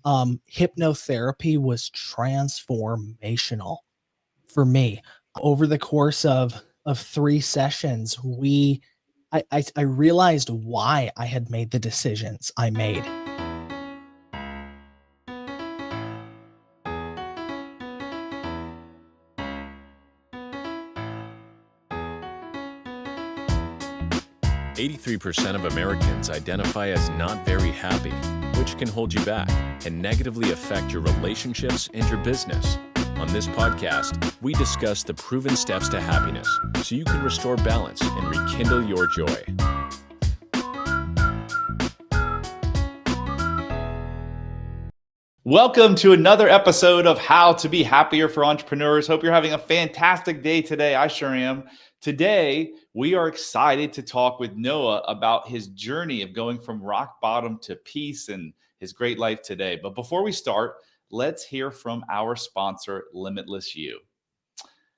hypnotherapy was transformational for me. Over the course of 3 sessions, I realized why I had made the decisions I made. "83% of Americans identify as not very happy, which can hold you back and negatively affect your relationships and your business. On this podcast, we discuss the proven steps to happiness so you can restore balance and rekindle your joy." Welcome to another episode of How to Be Happier for Entrepreneurs. Hope you're having a fantastic day today. I sure am. Today, we are excited to talk with Noah about his journey of going from rock bottom to peace and his great life today. But before we start, let's hear from our sponsor, LimitlessYou.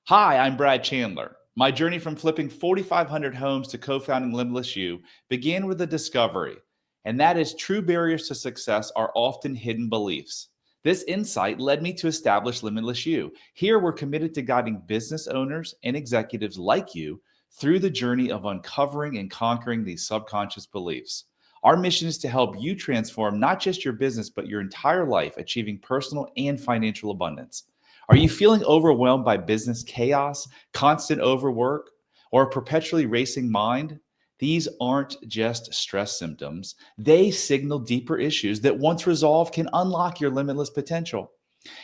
Hi, I'm Brad Chandler. My journey from flipping 4,500 homes to co-founding LimitlessYou began with a discovery, and that is true barriers to success are often hidden beliefs. This insight led me to establish LimitlessYou. Here, we're committed to guiding business owners and executives like you through the journey of uncovering and conquering these subconscious beliefs. Our mission is to help you transform not just your business, but your entire life, achieving personal and financial abundance. Are you feeling overwhelmed by business chaos, constant overwork, or a perpetually racing mind? These aren't just stress symptoms. They signal deeper issues that once resolved can unlock your limitless potential.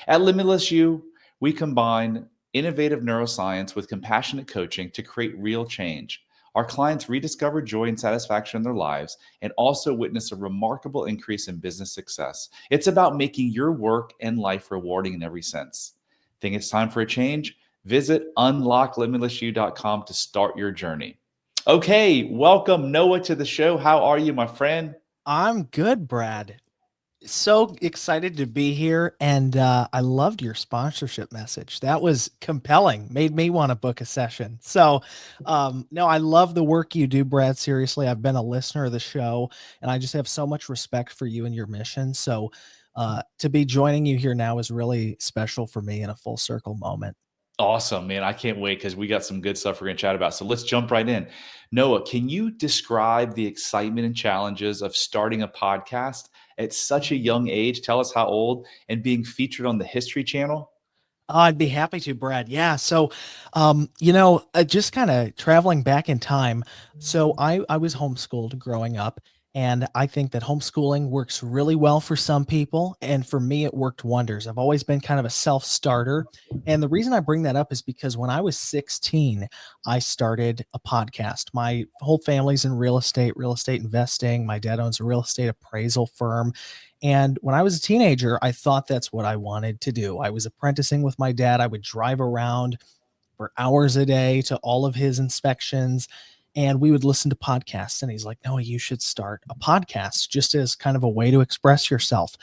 At LimitlessYou, we combine innovative neuroscience with compassionate coaching to create real change. Our clients rediscover joy and satisfaction in their lives and also witness a remarkable increase in business success. It's about making your work and life rewarding in every sense. Think it's time for a change? Visit unlocklimitlessyou.com to start your journey. Okay, welcome Noah to the show. How are you, my friend? I'm good, Brad. So excited to be here, and I loved your sponsorship message. That was compelling, made me want to book a session. So no, I love the work you do, Brad. Seriously, I've been a listener of the show, and I just have so much respect for you and your mission. So to be joining you here now is really special for me, in a full circle moment. Awesome, man. I can't wait because we got some good stuff we're going to chat about. So let's jump right in. Noah, can you describe the excitement and challenges of starting a podcast at such a young age? Tell us how old, and being featured on the History Channel. Oh, I'd be happy to, Brad. Yeah. So, just kind of traveling back in time. So I was homeschooled growing up, and I think that homeschooling works really well for some people. And for me, it worked wonders. I've always been kind of a self-starter. And the reason I bring that up is because when I was 16, I started a podcast. My whole family's in real estate investing. My dad owns a real estate appraisal firm. And when I was a teenager, I thought that's what I wanted to do. I was apprenticing with my dad. I would drive around for hours a day to all of his inspections, and we would listen to podcasts. And he's like, "No, you should start a podcast just as kind of a way to express yourself."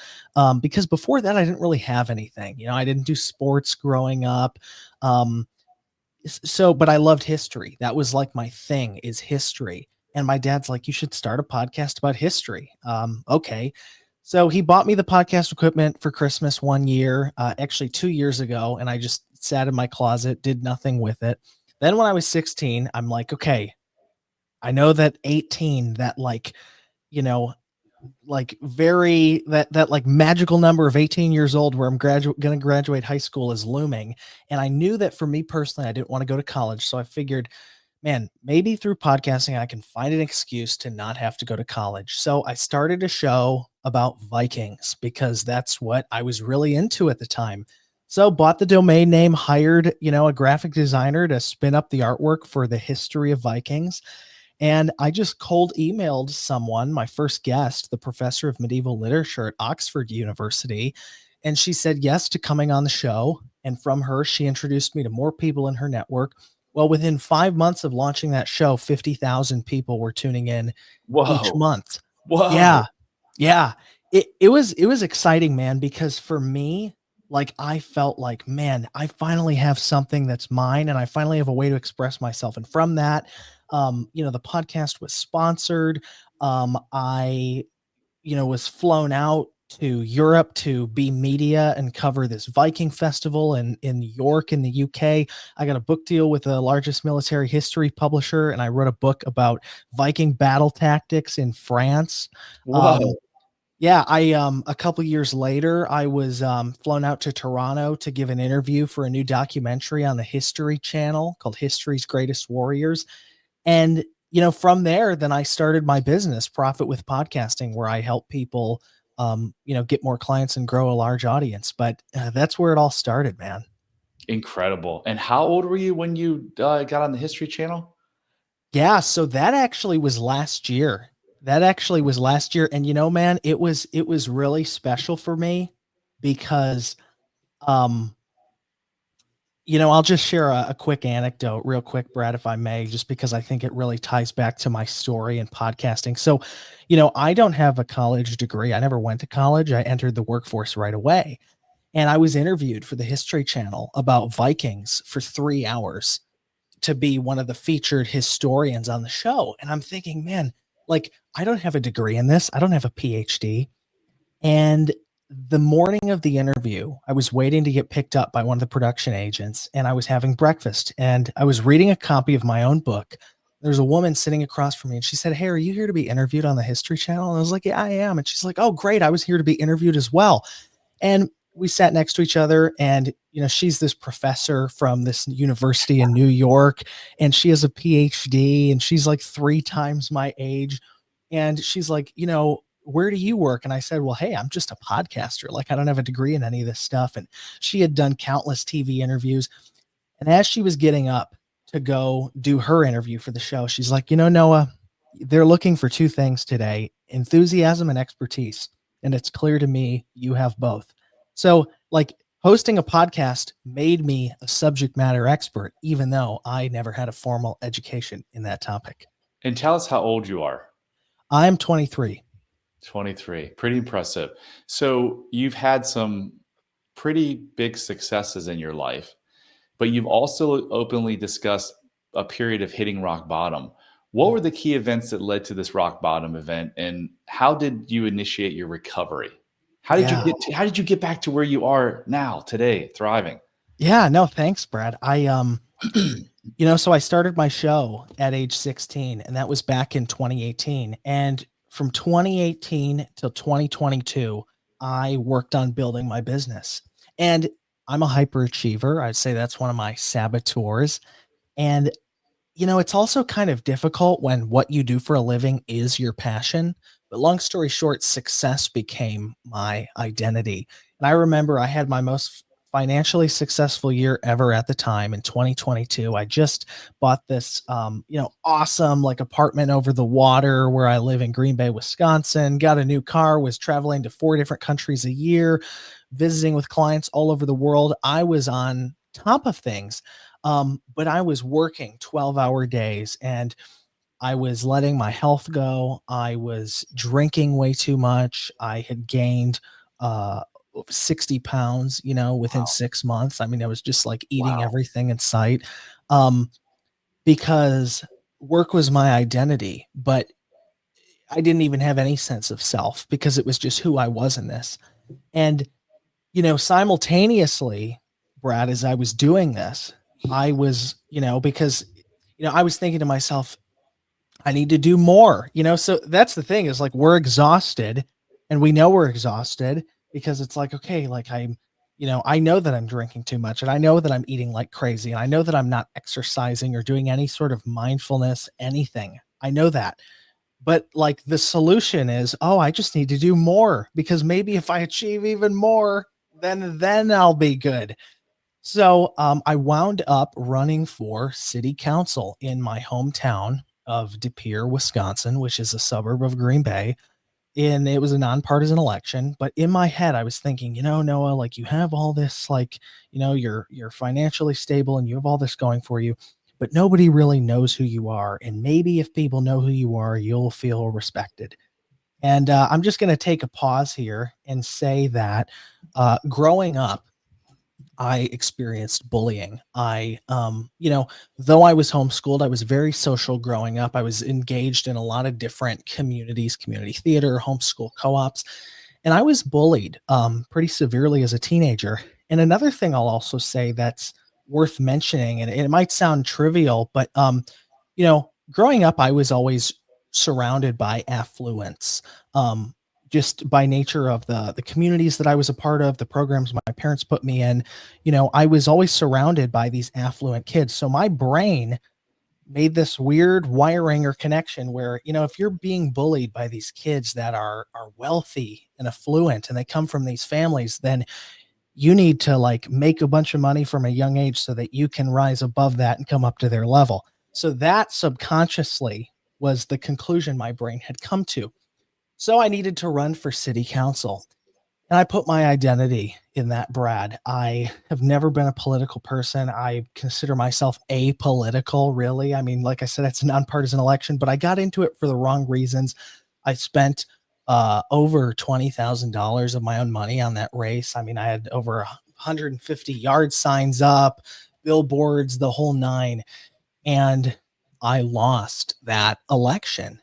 Because before that, I didn't really have anything. I didn't do sports growing up. Um, but I loved history. That was like my thing, is history. And my dad's like, "You should start a podcast about history." Okay. So he bought me the podcast equipment for Christmas one year, actually 2 years ago, and I just sat in my closet, did nothing with it. Then when I was 16, I'm like, okay, I know that 18, that you know, that like magical number of 18 years old where I'm going to graduate high school is looming. And I knew that for me personally, I didn't want to go to college. So I figured, man, maybe through podcasting, I can find an excuse to not have to go to college. So I started a show about Vikings because that's what I was really into at the time. So bought the domain name, hired, a graphic designer to spin up the artwork for the history of Vikings. And I just cold emailed someone, my first guest, the professor of medieval literature at Oxford University. And she said yes to coming on the show. And from her, she introduced me to more people in her network. Well, within 5 months of launching that show, 50,000 people were tuning in each Whoa. month. Whoa. Yeah. Yeah. It was exciting, man, because for me, like, I felt like, man, I finally have something that's mine, and I finally have a way to express myself. And from that, the podcast was sponsored. I was flown out to Europe to be media and cover this Viking festival in New York in the UK. I got a book deal with the largest military history publisher, and I wrote a book about Viking battle tactics in France. Um, Whoa. yeah, a couple years later, I was flown out to Toronto to give an interview for a new documentary on the History Channel called History's Greatest Warriors. And, from there, then I started my business, Profit with Podcasting, where I help people, get more clients and grow a large audience. But that's where it all started, man. Incredible. And how old were you when you got on the History Channel? Yeah, so that actually was last year. That actually was last year. And man, it was really special for me because um I'll just share a quick anecdote real quick, Brad, if I may, just because I think it really ties back to my story in podcasting. So, I don't have a college degree. I never went to college. I entered the workforce right away. And I was interviewed for the History Channel about Vikings for 3 hours to be one of the featured historians on the show. And I'm thinking, man, like, I don't have a degree in this. I don't have a PhD. And the morning of the interview, I was waiting to get picked up by one of the production agents, and I was having breakfast and I was reading a copy of my own book. There's a woman sitting across from me and she said, "Hey, are you here to be interviewed on the History Channel?" And I was like, "Yeah, I am." And she's like, "Oh, great. I was here to be interviewed as well." And we sat next to each other, and she's this professor from this university in New York, and she has a PhD, and she's like 3 times my age. And she's like, "Where do you work?" And I said, "Well, hey, I'm just a podcaster. Like, I don't have a degree in any of this stuff." And she had done countless TV interviews. And as she was getting up to go do her interview for the show, she's like, "Noah, they're looking for 2 things today: enthusiasm and expertise. And it's clear to me you have both." So, like, hosting a podcast made me a subject matter expert, even though I never had a formal education in that topic. And tell us how old you are. I'm 23. 23. Pretty impressive. So you've had some pretty big successes in your life, but you've also openly discussed a period of hitting rock bottom. What were the key events that led to this rock bottom event, and how did you initiate your recovery? Yeah. How did you get back to where you are now today, thriving? Yeah, no, thanks, Brad. So I started my show at age 16, and that was back in 2018. And from 2018 till 2022, I worked on building my business. And I'm a hyperachiever. I'd say that's one of my saboteurs. And it's also kind of difficult when what you do for a living is your passion. But long story short, success became my identity. And I remember I had my most financially successful year ever at the time in 2022. I just bought this, awesome like apartment over the water where I live in Green Bay, Wisconsin, got a new car, was traveling to 4 different countries a year, visiting with clients all over the world. I was on top of things. But I was working 12-hour days, and I was letting my health go. I was drinking way too much. I had gained 60 pounds, within 6 months. I mean, I was just like eating Wow. everything in sight, um, because work was my identity, but I didn't even have any sense of self because it was just who I was in this. And simultaneously, Brad, as I was doing this, I was, because, I was thinking to myself, I need to do more, so that's the thing is like, we're exhausted and we know we're exhausted because it's like, okay, like I know that I'm drinking too much and I know that I'm eating like crazy and I know that I'm not exercising or doing any sort of mindfulness, anything. I know that. But like the solution is, oh, I just need to do more because maybe if I achieve even more, then I'll be good. So I wound up running for city council in my hometown of De Pere, Wisconsin, which is a suburb of Green Bay. And it was a nonpartisan election. But in my head, I was thinking, Noah, like you have all this, like, you're financially stable and you have all this going for you, but nobody really knows who you are. And maybe if people know who you are, you'll feel respected. And I'm just going to take a pause here and say that growing up, I experienced bullying. Though I was homeschooled, I was very social growing up. I was engaged in a lot of different communities, community theater, homeschool co-ops. And I was bullied pretty severely as a teenager. And another thing I'll also say that's worth mentioning, and it might sound trivial, but growing up, I was always surrounded by affluence. Um, just by nature of the communities that I was a part of, the programs my parents put me in, I was always surrounded by these affluent kids. So my brain made this weird wiring or connection where, if you're being bullied by these kids that are wealthy and affluent and they come from these families, then you need to like make a bunch of money from a young age so that you can rise above that and come up to their level. So that subconsciously was the conclusion my brain had come to. So I needed to run for city council. And I put my identity in that, Brad. I have never been a political person. I consider myself apolitical, really. I mean, like I said, it's a nonpartisan election, but I got into it for the wrong reasons. I spent over $20,000 of my own money on that race. I mean, I had over 150 yard signs up, billboards, the whole nine. And I lost that election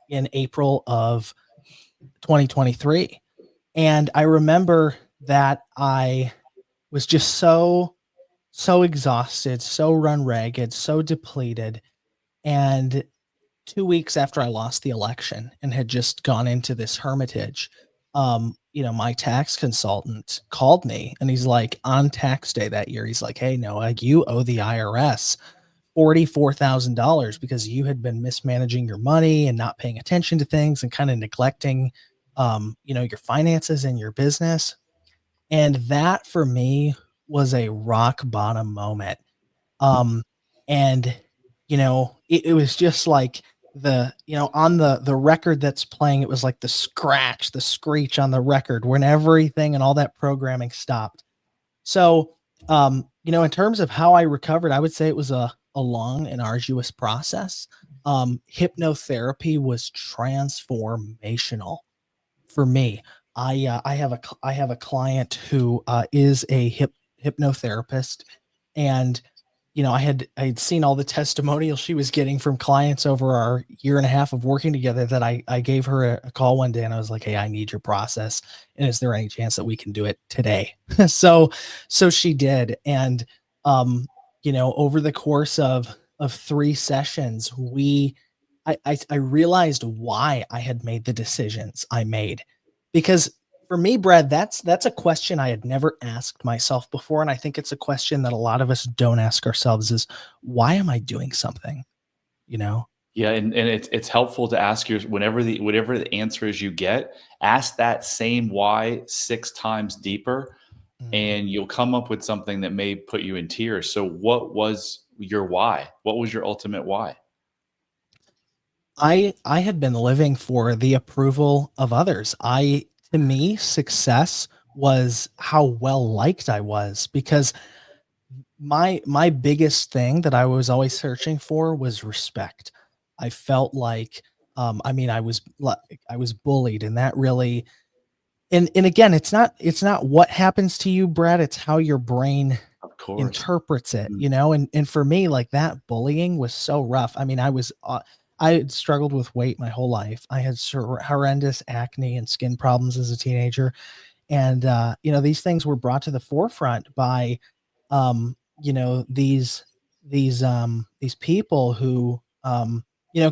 in April of 2023. And I remember that I was just so exhausted, so run ragged, so depleted. And 2 weeks after I lost the election and had just gone into this hermitage, my tax consultant called me and he's like, on tax day that year, he's like, "Hey, Noah, you owe the IRS $44,000 because you had been mismanaging your money and not paying attention to things and kind of neglecting, your finances and your business." And that for me was a rock bottom moment. Um, and it was just like on the record that's playing, it was like the screech on the record when everything and all that programming stopped. So, in terms of how I recovered, I would say it was a long and arduous process. Hypnotherapy was transformational for me. I have a client who is a hypnotherapist, and I had seen all the testimonials she was getting from clients over our year and a half of working together that I gave her a call one day and I was like, "Hey, I need your process. And is there any chance that we can do it today?" So she did. And, over the course of 3 sessions, I realized why I had made the decisions I made. Because for me, Brad, that's a question I had never asked myself before, and I think it's a question that a lot of us don't ask ourselves is, "Why am I doing something?" You know? Yeah, and it's helpful to ask your whatever the answer is you get, ask that same why 6 times deeper, Mhm. and you'll come up with something that may put you in tears. So what was your why? What was your ultimate why? I had been living for the approval of others. To me, success was how well liked I was because my biggest thing that I was always searching for was respect. I felt like, I mean, I was bullied, and that really, and again, it's not what happens to you, Brad. It's how your brain Of course. interprets it, Mhm. and for me, like that bullying was so rough. I mean, I had struggled with weight my whole life. I had horrendous acne and skin problems as a teenager, and these things were brought to the forefront by these people who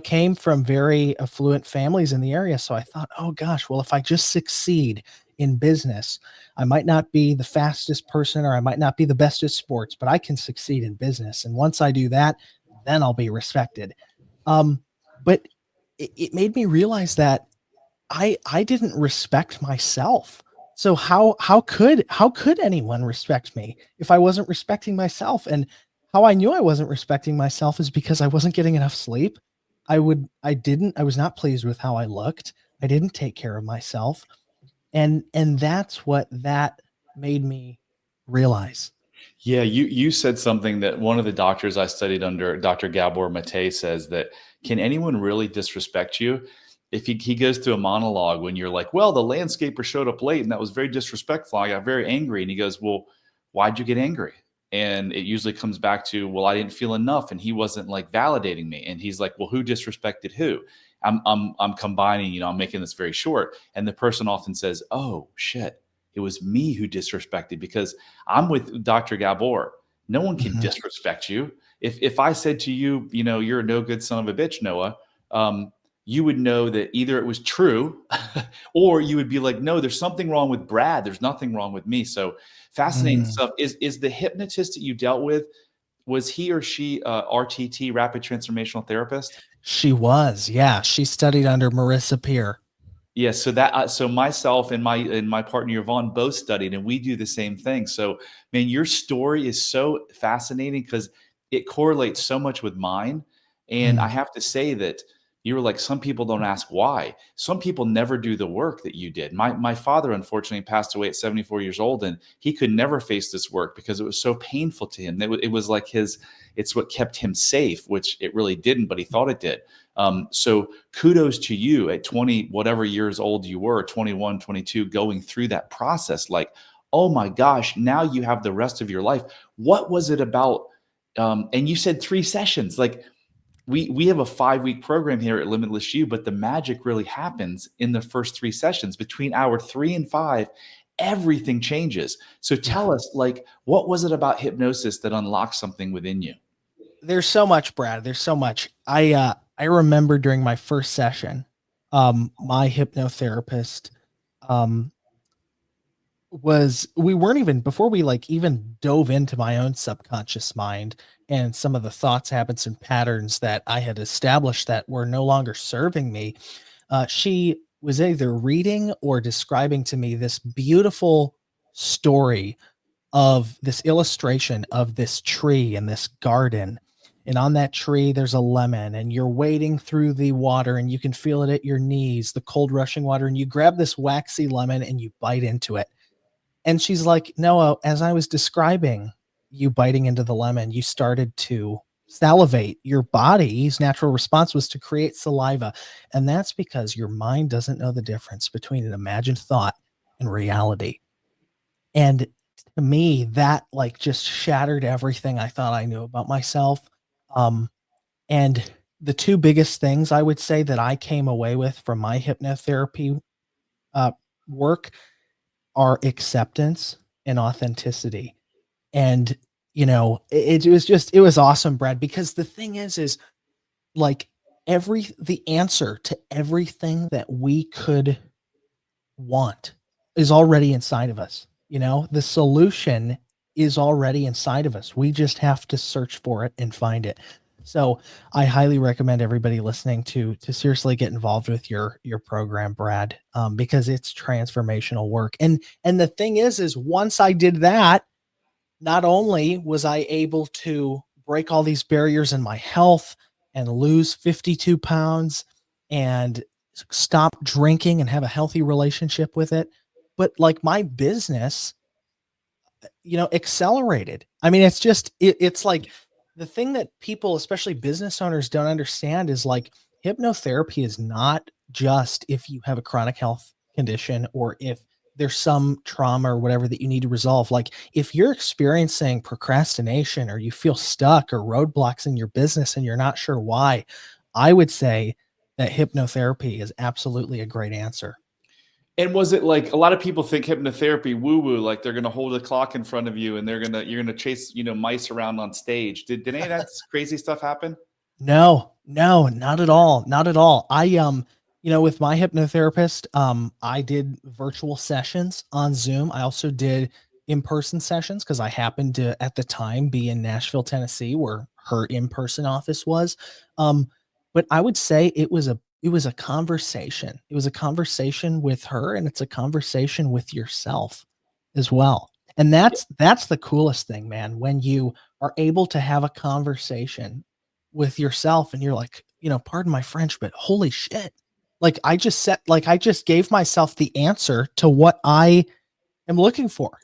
came from very affluent families in the area. So I thought, oh gosh, well, if I just succeed in business, I might not be the fastest person or I might not be the best at sports, but I can succeed in business, and once I do that, then I'll be respected. Um but it made me realize that I didn't respect myself. So how could anyone respect me if I wasn't respecting myself? And how I knew I wasn't respecting myself is because I wasn't getting enough sleep. I was not pleased with how I looked. I didn't take care of myself. And that's what that made me realize. Yeah, you said something that one of the doctors I studied under, Dr. Gabor Mate, says that, can anyone really disrespect you? If he goes through a monologue when you're like, well, the landscaper showed up late and that was very disrespectful. I got very angry. And he goes, well, why'd you get angry? And it usually comes back to, well, I didn't feel enough and he wasn't like validating me. And he's like, well, who disrespected who? I'm combining, I'm making this very short. And the person often says, oh shit, it was me who disrespected, because I'm with Dr. Gabor. No one can Mhm. disrespect you. If I said to you, you're a no good son of a bitch, Noah, you would know that either it was true or you would be like, no, there's something wrong with Brad. There's nothing wrong with me. So fascinating Mm. stuff. Is the hypnotist that you dealt with, was he or she RTT, rapid transformational therapist? She was, yeah. She studied under Marissa Peer. Yes, so that so myself and my partner Yvonne both studied, and we do the same thing. So, man, your story is so fascinating because it correlates so much with mine. And I Mm. have to say that you were like, some people don't ask why. Some people never do the work that you did. My father unfortunately passed away at 74 years old, and he could never face this work because it was so painful to him. It was like it's what kept him safe, which it really didn't, but he thought it did. So kudos to you at 20, whatever years old you were, 21, 22, going through that process. Like, oh my gosh, now you have the rest of your life. What was it about? And you said 3 sessions. Like, we have a 5-week program here at LimitlessYou, but the magic really happens in the first 3 sessions. Between hour 3 and 5, everything changes. So Yeah. tell us, like, what was it about hypnosis that unlocked something within you? There's so much, Brad. There's so much. I remember during my first session, my hypnotherapist, um, we weren't even before we like even dove into my own subconscious mind and some of the thoughts, habits, and patterns that I had established that were no longer serving me. She was either reading or describing to me this beautiful story of this illustration of this tree in this garden. And on that tree, there's a lemon, and you're wading through the water, and you can feel it at your knees, the cold rushing water. And you grab this waxy lemon and you bite into it. And she's like, Noah, as I was describing you biting into the lemon, you started to salivate. Your body's natural response was to create saliva. And that's because your mind doesn't know the difference between an imagined thought and reality. And to me, that like just shattered everything I thought I knew about myself. Um, and the two biggest things I would say that I came away with from my hypnotherapy uh, work are acceptance and authenticity. And, it was awesome, Brad, because the thing is like the answer to everything that we could want is already inside of us. The solution is already inside of us. We just have to search for it and find it. So I highly recommend everybody listening to seriously get involved with your program, Brad, because it's transformational work. And the thing is once I did that, not only was I able to break all these barriers in my health and lose 52 pounds and stop drinking and have a healthy relationship with it, but like my business, accelerated. I mean, it's like the thing that people, especially business owners, don't understand is like hypnotherapy is not just if you have a chronic health condition or if there's some trauma or whatever that you need to resolve. Like if you're experiencing procrastination or you feel stuck or roadblocks in your business and you're not sure why, I would say that hypnotherapy is absolutely a great answer. And was it like, a lot of people think hypnotherapy woo woo, like they're going to hold a clock in front of you and you're going to chase, mice around on stage. Did any of that crazy stuff happen? No, no, not at all. Not at all. With my hypnotherapist, I did virtual sessions on Zoom. I also did in-person sessions because I happened to at the time be in Nashville, Tennessee, where her in-person office was. But I would say it was a conversation. It was a conversation with her, and it's a conversation with yourself as well. And that's the coolest thing, man, when you are able to have a conversation with yourself and you're like, pardon my French, but holy shit. Like I just gave myself the answer to what I am looking for.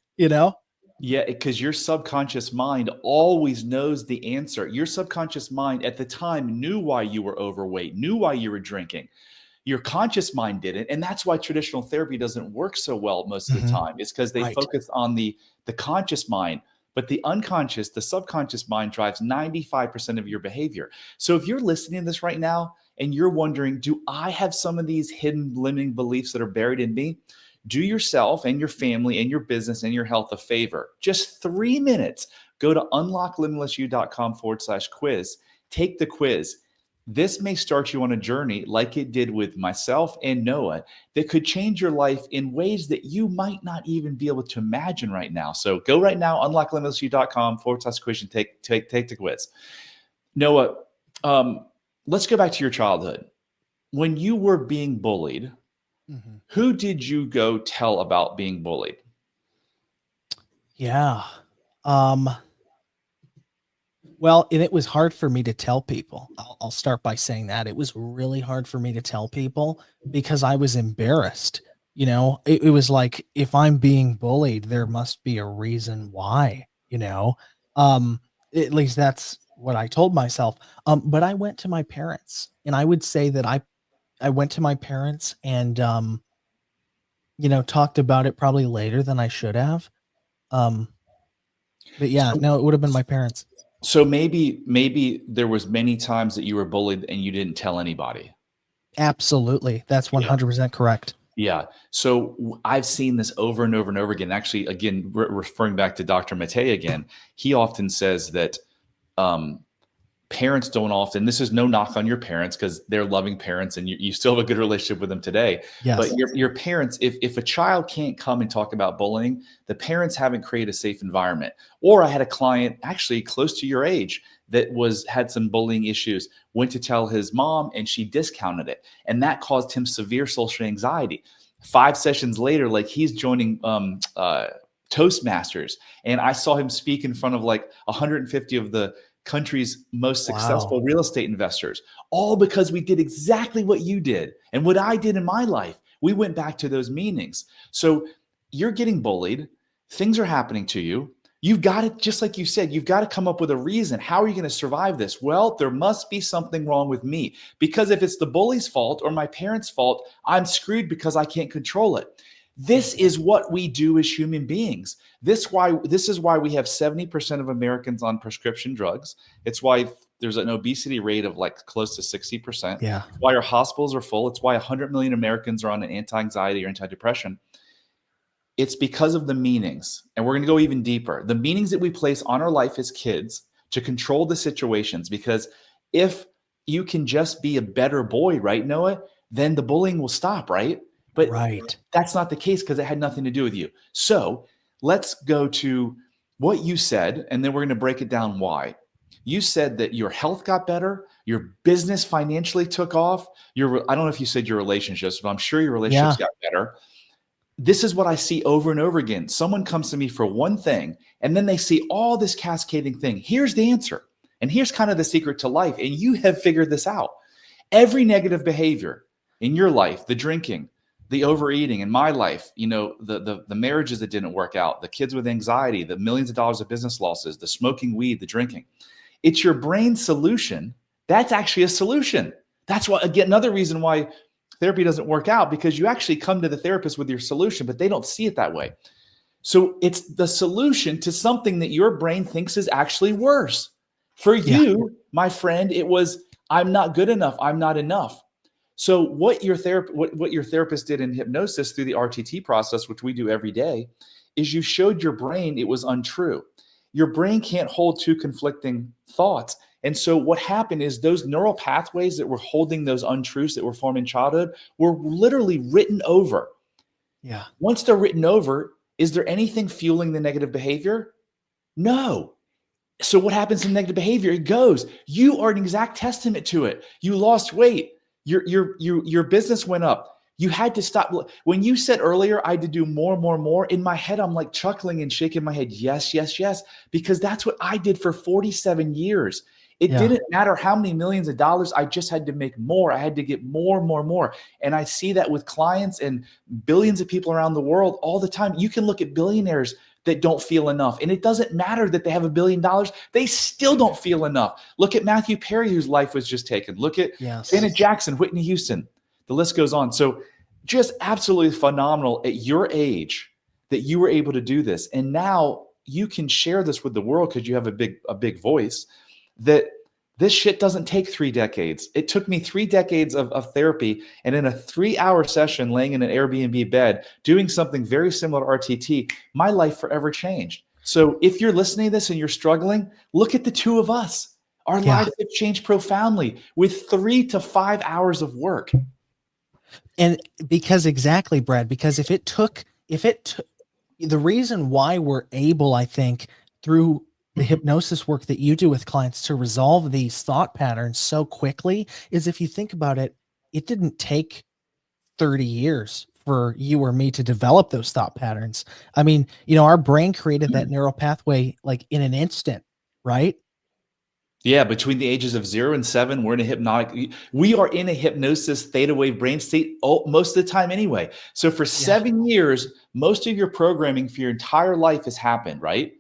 Yeah, because your subconscious mind always knows the answer. Your subconscious mind at the time knew why you were overweight, knew why you were drinking. Your conscious mind didn't, and that's why traditional therapy doesn't work so well most of the Mhm. time. It's because they Right. focus on the conscious mind. But the unconscious, the subconscious mind drives 95% of your behavior. So if you're listening to this right now and you're wondering, do I have some of these hidden limiting beliefs that are buried in me? Do yourself and your family and your business and your health a favor. Just 3 minutes. Go to unlocklimitlessyou.com/quiz. Take the quiz. This may start you on a journey like it did with myself and Noah that could change your life in ways that you might not even be able to imagine right now. So go right now, unlocklimitlessyou.com/quiz and take the quiz. Noah, let's go back to your childhood. When you were being bullied, who did you go tell about being bullied? Yeah. Um, Well, and it was hard for me to tell people. I'll start by saying that it was really hard for me to tell people because I was embarrassed. It was like, if I'm being bullied, there must be a reason why, you know. Um, at least that's what I told myself. But I went to my parents, and I would say that I went to my parents and talked about it probably later than I should have. Um, but yeah, So, no, it would have been my parents. so maybe there was many times that you were bullied and you didn't tell anybody. Absolutely. That's 100% correct. Yeah. So I've seen this over and over and over again. Actually, again, referring back to Dr. Matei again, he often says that parents don't often, this is no knock on your parents because they're loving parents and you still have a good relationship with them today. But Yes. your parents, if a child can't come and talk about bullying, the parents haven't created a safe environment. Or I had a client actually close to your age that had some bullying issues, went to tell his mom and she discounted it. And that caused him severe social anxiety. 5 sessions later, like he's joining Toastmasters. And I saw him speak in front of like 150 of the country's most successful real estate investors, all because we did exactly what you did and what I did in my life. We went back to those meanings. So you're getting bullied. Things are happening to you. You've got to, just like you said, you've got to come up with a reason. How are you going to survive this? Well, there must be something wrong with me, because if it's the bully's fault or my parents' fault, I'm screwed because I can't control it. This is what we do as human beings. This is why we have 70% of Americans on prescription drugs. It's why there's an obesity rate of like close to 60%. Yeah. It's why our hospitals are full. It's why 100 million Americans are on an anti-anxiety or antidepressant. It's because of the meanings. And we're going to go even deeper. The meanings that we place on our life as kids to control the situations. Because if you can just be a better boy, right, Noah, then the bullying will stop, right? But Right. that's not the case because it had nothing to do with you. So let's go to what you said, and then we're going to break it down why. You said that your health got better, your business financially took off. I don't know if you said your relationships, but I'm sure your relationships got better. This is what I see over and over again. Someone comes to me for one thing, and then they see all this cascading thing. Here's the answer. And here's kind of the secret to life. And you have figured this out. Every negative behavior in your life, the drinking, the overeating, in my life, the marriages that didn't work out, the kids with anxiety, the millions of dollars of business losses, the smoking weed, the drinking. It's your brain's solution. That's actually a solution. That's why, again, another reason why therapy doesn't work out, because you actually come to the therapist with your solution, but they don't see it that way. So it's the solution to something that your brain thinks is actually worse. For you, my friend, it was, I'm not good enough. I'm not enough. So what your therapist did in hypnosis through the RTT process, which we do every day, is you showed your brain it was untrue. Your brain can't hold two conflicting thoughts. And so what happened is those neural pathways that were holding those untruths that were formed in childhood were literally written over. Yeah. Once they're written over, is there anything fueling the negative behavior? No. So what happens in negative behavior? It goes. You are an exact testament to it. You lost weight. Your business went up. You had to stop. When you said earlier, I had to do more, in my head, I'm like chuckling and shaking my head. Yes, yes, yes. Because that's what I did for 47 years. It didn't matter how many millions of dollars. I just had to make more. I had to get more. And I see that with clients and billions of people around the world all the time. You can look at billionaires that don't feel enough. And it doesn't matter that they have $1 billion. They still don't feel enough. Look at Matthew Perry, whose life was just taken. Look at Janet Jackson, Whitney Houston. The list goes on. So just absolutely phenomenal at your age that you were able to do this. And now you can share this with the world because you have a big voice, that this shit doesn't take 3 decades. It took me 3 decades of therapy, and in a 3-hour session laying in an Airbnb bed doing something very similar to RTT, my life forever changed. So if you're listening to this and you're struggling, look at the two of us. Our Yeah. lives have changed profoundly with 3 to 5 hours of work. And because exactly, Brad, because if it took the reason why we're able, I think, through the hypnosis work that you do with clients to resolve these thought patterns so quickly is, if you think about it, it didn't take 30 years for you or me to develop those thought patterns. I mean, our brain created that neural pathway like in an instant, right? Yeah, between the ages of 0 and 7, we're in a hypnotic. We are in a hypnosis theta wave brain state most of the time anyway. So for 7 years, most of your programming for your entire life has happened, right?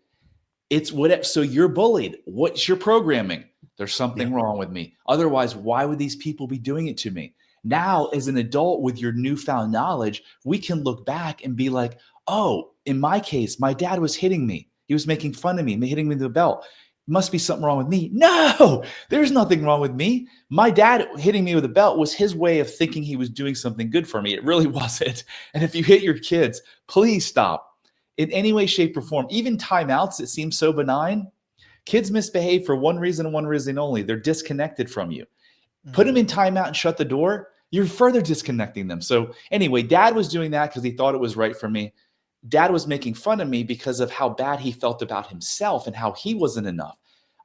It's whatever. So you're bullied. What's your programming? There's something wrong with me. Otherwise, why would these people be doing it to me? Now, as an adult with your newfound knowledge, we can look back and be like, oh, in my case, my dad was hitting me. He was making fun of me, hitting me with the belt. Must be something wrong with me. No, there's nothing wrong with me. My dad hitting me with a belt was his way of thinking he was doing something good for me. It really wasn't. And if you hit your kids, please stop in any way, shape, or form. Even timeouts that seem so benign, kids misbehave for one reason and one reason only. They're disconnected from you. Put them in timeout and shut the door. You're further disconnecting them. So anyway, dad was doing that because he thought it was right for me. Dad was making fun of me because of how bad he felt about himself and how he wasn't enough.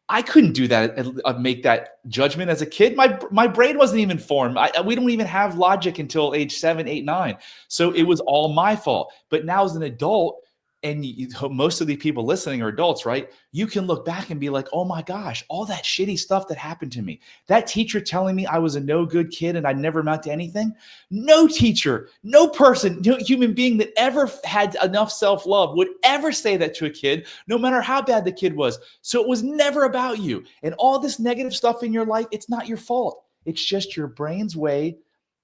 I couldn't do that and make that judgment as a kid. My brain wasn't even formed. We don't even have logic until age 7, 8, 9. So it was all my fault. But now as an adult, and most of the people listening are adults, right? You can look back and be like, oh my gosh, all that shitty stuff that happened to me. That teacher telling me I was a no good kid and I'd never amount to anything. No teacher, no person, no human being that ever had enough self-love would ever say that to a kid, no matter how bad the kid was. So it was never about you. And all this negative stuff in your life, it's not your fault. It's just your brain's way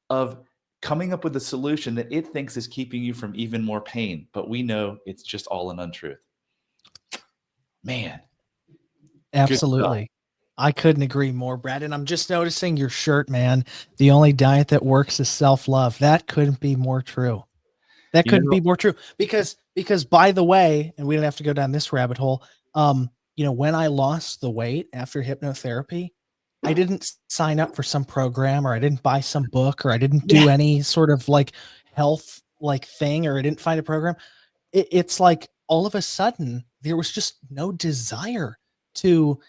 of coming up with a solution that it thinks is keeping you from even more pain. But we know it's just all an untruth. Man. Absolutely. I couldn't agree more, Brad. And I'm just noticing your shirt, man. The only diet that works is self-love. That couldn't be more true. That couldn't be more true. Because by the way, and we don't have to go down this rabbit hole. When I lost the weight after hypnotherapy, I didn't sign up for some program, or I didn't buy some book, or I didn't do any sort of like health like thing, or I didn't find a program. It's like all of a sudden there was just no desire to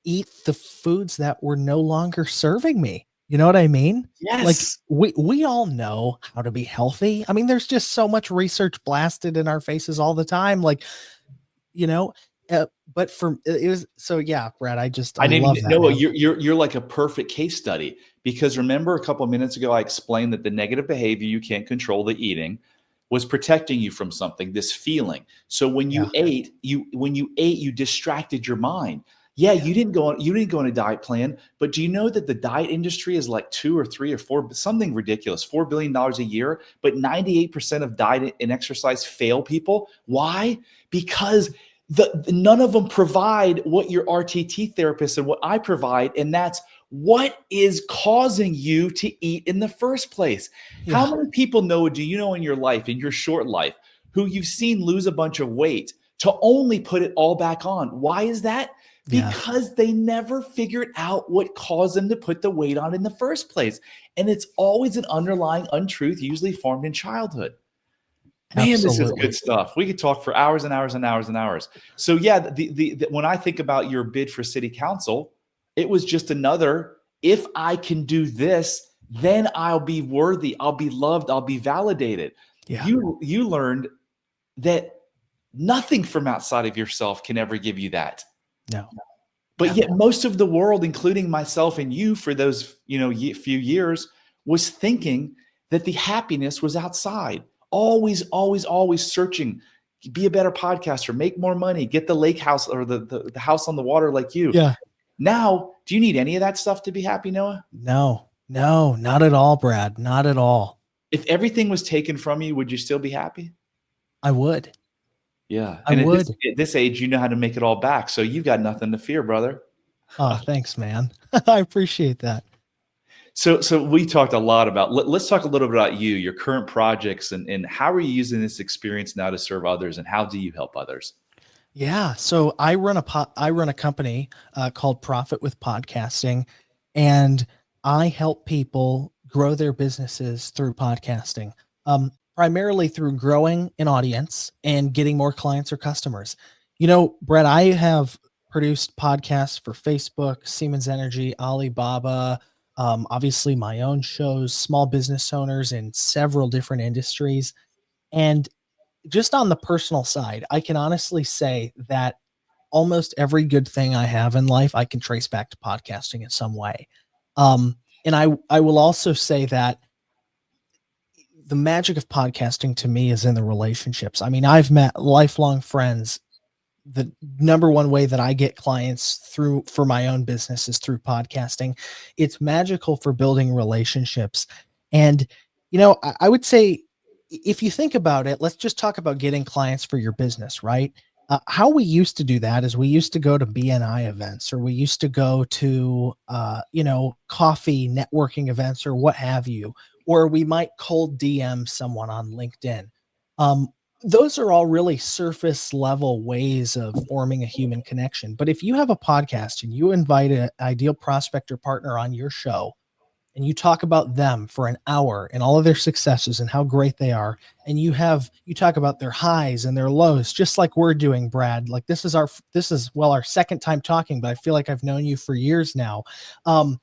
eat the foods that were no longer serving me. You know what I mean? Yes. Like we all know how to be healthy. I mean, there's just so much research blasted in our faces all the time. Like, but for it was so yeah, Brad. I love that. Noah, you're like a perfect case study, because remember a couple of minutes ago I explained that the negative behavior you can't control, the eating, was protecting you from something, this feeling. So when you ate, you distracted your mind. Yeah, you didn't go on a diet plan, but do you know that the diet industry is like 2 or 3 or 4, something ridiculous, $4 billion a year, but 98% of diet and exercise fail people. Why? Because none of them provide what your RTT therapist and what I provide, and that's what is causing you to eat in the first place. Yeah. How many people, Noah, do you know in your life, in your short life, who you've seen lose a bunch of weight to only put it all back on? Why is that? Because they never figured out what caused them to put the weight on in the first place. And it's always an underlying untruth, usually formed in childhood. Man, This is good stuff. We could talk for hours and hours and hours and hours. So yeah, when I think about your bid for city council, it was just another, if I can do this, then I'll be worthy, I'll be loved, I'll be validated. Yeah. You learned that nothing from outside of yourself can ever give you that. No. But yet most of the world, including myself and you for those, few years, was thinking that the happiness was outside. Always, always, always searching, be a better podcaster, make more money, get the lake house or the house on the water like you. Yeah. Now, do you need any of that stuff to be happy, Noah? No, not at all, Brad. Not at all. If everything was taken from you, would you still be happy? I would. Yeah. I And at this would. at this age, you know how to make it all back. So you've got nothing to fear, brother. Oh, thanks, man. I appreciate that. So we talked a lot about let's talk a little bit about you, your current projects, and how are you using this experience now to serve others, and how do you help others? Yeah, so I run a company called Profit with Podcasting, and I help people grow their businesses through podcasting, primarily through growing an audience and getting more clients or customers. You know, Brett, I have produced podcasts for Facebook, Siemens Energy, Alibaba, obviously my own shows, small business owners in several different industries, and just on the personal side, I can honestly say that almost every good thing I have in life, I can trace back to podcasting in some way. And I will also say that the magic of podcasting to me is in the relationships. I mean, I've met lifelong friends. The number one way that I get clients through for my own business is through podcasting. It's magical for building relationships. And, I would say if you think about it, let's just talk about getting clients for your business, right? How we used to do that is we used to go to BNI events or we used to go to, coffee networking events or what have you, or we might cold DM someone on LinkedIn. Um, those are all really surface level ways of forming a human connection. But if you have a podcast and you invite an ideal prospect or partner on your show and you talk about them for an hour and all of their successes and how great they are, and you talk about their highs and their lows, just like we're doing, Brad. Like our second time talking, but I feel like I've known you for years now. Um,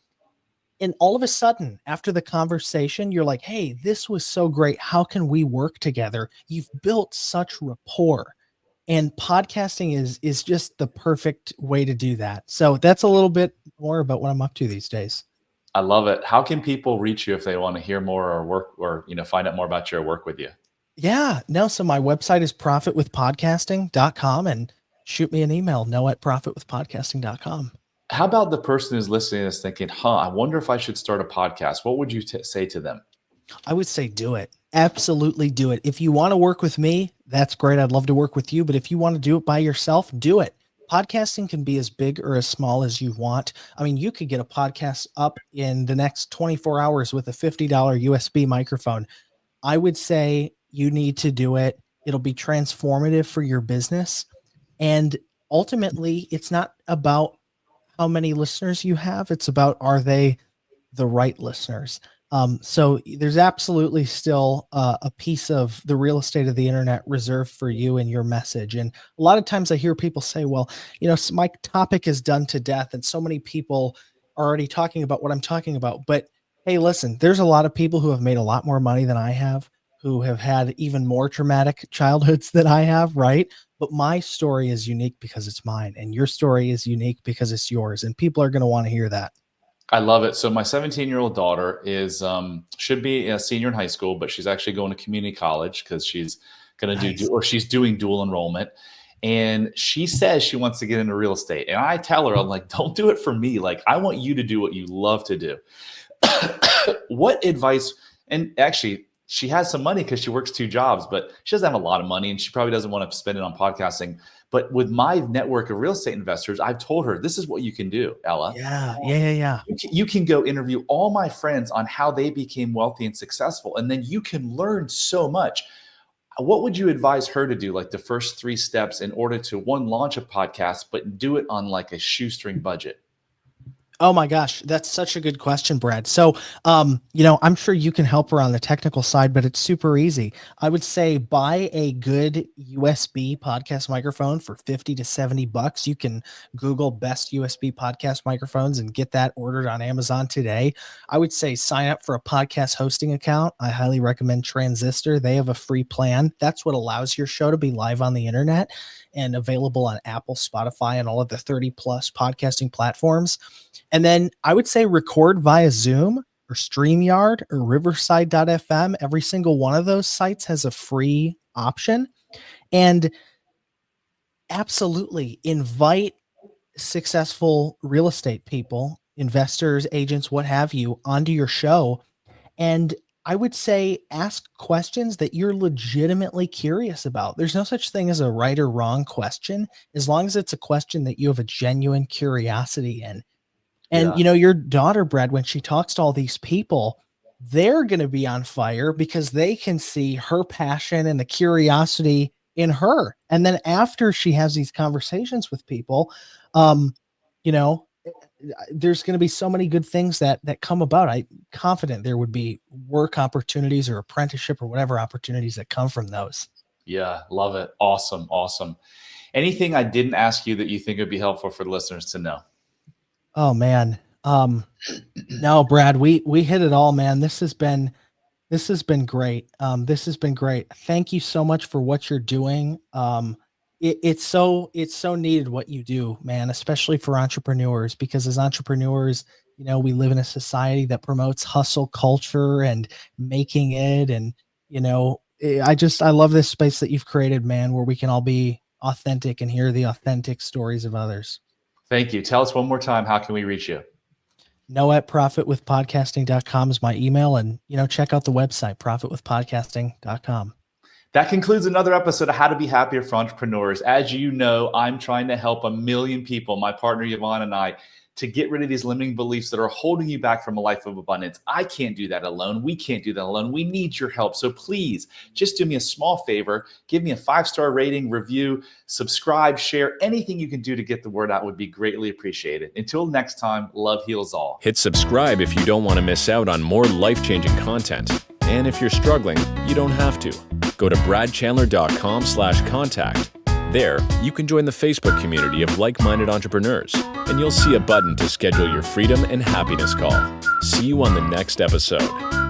and all of a sudden, after the conversation, you're like, hey, this was so great. How can we work together? You've built such rapport. And podcasting is just the perfect way to do that. So that's a little bit more about what I'm up to these days. I love it. How can people reach you if they want to hear more or work or find out more about your work with you? Yeah, no. So my website is profitwithpodcasting.com and shoot me an email, no at profitwithpodcasting.com. How about the person who's listening is thinking, "Huh, I wonder if I should start a podcast." What would you say to them? I would say do it. Absolutely do it. If you want to work with me, that's great. I'd love to work with you. But if you want to do it by yourself, do it. Podcasting can be as big or as small as you want. I mean, you could get a podcast up in the next 24 hours with a $50 USB microphone. I would say you need to do it. It'll be transformative for your business. And ultimately, it's not about how many listeners you have, it's about are they the right listeners. So there's absolutely still a piece of the real estate of the internet reserved for you and your message. And a lot of times I hear people say, well, my topic is done to death and so many people are already talking about what I'm talking about. But hey, listen, there's a lot of people who have made a lot more money than I have, who have had even more traumatic childhoods than I have, right? But my story is unique because it's mine, and your story is unique because it's yours. And people are going to want to hear that. I love it. So my 17-year-old daughter is should be a senior in high school, but she's actually going to community college because she's going to Nice. she's doing dual enrollment. And she says she wants to get into real estate. And I tell her, I'm like, don't do it for me. Like, I want you to do what you love to do. What advice? And actually, she has some money because she works two jobs, but she doesn't have a lot of money and she probably doesn't want to spend it on podcasting. But with my network of real estate investors, I've told her this is what you can do, Ella. Yeah. You can go interview all my friends on how they became wealthy and successful, and then you can learn so much. What would you advise her to do, like the first 3 steps in order to one, launch a podcast, but do it on like a shoestring budget? Oh my gosh, that's such a good question, Brad. So, I'm sure you can help her on the technical side, but it's super easy. I would say buy a good USB podcast microphone for 50 to 70 bucks. You can Google best USB podcast microphones and get that ordered on Amazon today. I would say sign up for a podcast hosting account. I highly recommend Transistor. They have a free plan. That's what allows your show to be live on the internet and available on Apple, Spotify, and all of the 30 plus podcasting platforms. And then I would say record via Zoom or StreamYard or Riverside.fm. Every single one of those sites has a free option. And absolutely invite successful real estate people, investors, agents, what have you, onto your show. And I would say ask questions that you're legitimately curious about. There's no such thing as a right or wrong question, as long as it's a question that you have a genuine curiosity in. And, Yeah. your daughter, Brad, when she talks to all these people, they're going to be on fire because they can see her passion and the curiosity in her. And then after she has these conversations with people, um, you know, there's going to be so many good things that come about. I'm confident there would be work opportunities or apprenticeship or whatever opportunities that come from those. Yeah. Love it. Awesome. Awesome. Anything I didn't ask you that you think would be helpful for the listeners to know? Oh man. No, Brad, we hit it all, man. This has been great. This has been great. Thank you so much for what you're doing. It's so needed what you do, man, especially for entrepreneurs, because as entrepreneurs, we live in a society that promotes hustle culture and making it. And, I love this space that you've created, man, where we can all be authentic and hear the authentic stories of others. Thank you. Tell us one more time, how can we reach you? Noah at profitwithpodcasting.com is my email. And, check out the website, profitwithpodcasting.com. That concludes another episode of How to Be Happier for Entrepreneurs. As you know, I'm trying to help 1 million people, my partner Yvonne and I, to get rid of these limiting beliefs that are holding you back from a life of abundance. I can't do that alone. We can't do that alone. We need your help. So please just do me a small favor. Give me a 5-star rating, review, subscribe, share. Anything you can do to get the word out would be greatly appreciated. Until next time, love heals all. Hit subscribe if you don't want to miss out on more life-changing content. And if you're struggling, you don't have to. Go to bradchandler.com/contact. There, you can join the Facebook community of like-minded entrepreneurs, and you'll see a button to schedule your freedom and happiness call. See you on the next episode.